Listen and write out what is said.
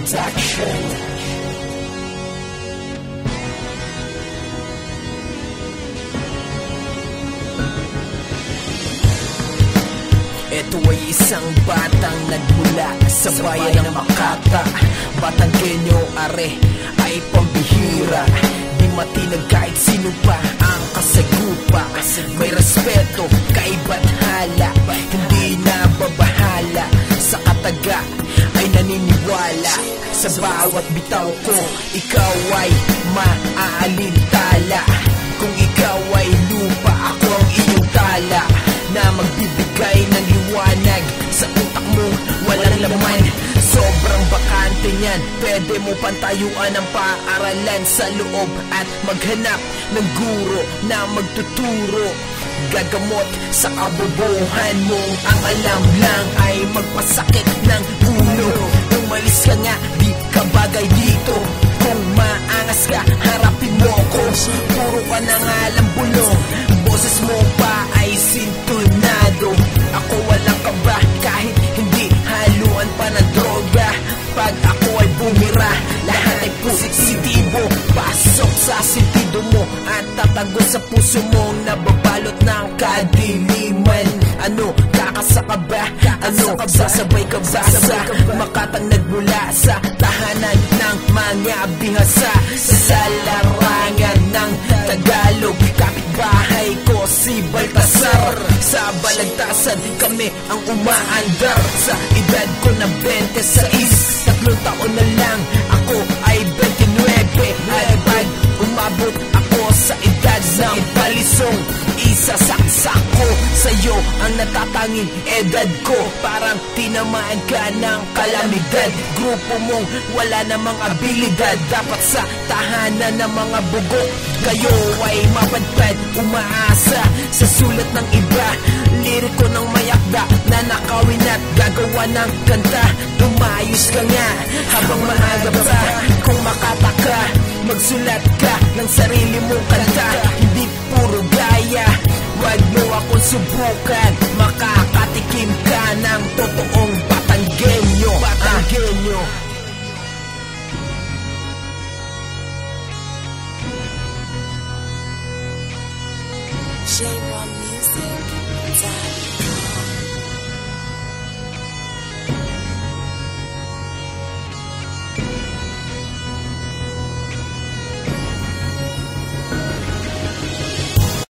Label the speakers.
Speaker 1: Production. Ito ay isang batang nagmula sa bayan ng Makata. Batang genyo are ay pambihira, di matinag kahit sino pa ang kasagupa. May respeto, kaiba't hala, hindi nababahala. Sa kataga ay naniniwala, sa bawat bitaw ko ikaw ay maaalintala. Kung ikaw ay lupa, ako ang iyong tala, na magbibigay ng liwanag sa utak mo, walang laman. Sobrang bakante niyan, pwede mo pantayuan ang paaralan sa loob at maghanap ng guro na magtuturo. Gagamot sa kabobohan mo, ang alam lang ay magpasakit ng ulo. Umalis ka nga, di ka bagay dito. Kung maangas ka, harapin mo ko. Puro ka na nga lang bulong, boses mo pa ay sintonado. Ako walang kaba kahit hindi haluan pa ng droga. Pag ako ay bumira, lahat ay positibo. Pasok sa sentido mo at tatago sa puso mong nababalot ng kadiliman. Ano, kakasaka ba? Ano, sasabay ka ba sa Makatang nagmula sa tahanan ng mga bihasa? Sa larangan ng Tagalog, kapitbahay ko si Baltasar. Sa Balagtasan kami ang umaandar. Sa edad ko na 26, 3 taon na lang ako ay 29. At pag umabot ako sa edad ng balisong, isasaksak ko sa'yo ang natatanging edad ko. Parang tinamaan ka ng kalamidad. Grupo mong wala namang abilidad, dapat sa tahanan ng mga bugok. Kayo ay mapadpad, umaasa sa sulat ng iba. Liriko ng mayakda na nakawin at gagawa ng kanta. Umayos ka nga habang maaga pa. Kung Makata ka, magsulat ka ng sarili mong kanta. Hindi puro gaya, wag mo akong subukan. Makakatikim ka ng totoong Batanggenyo. Batanggenyo.
Speaker 2: J-Rock Music.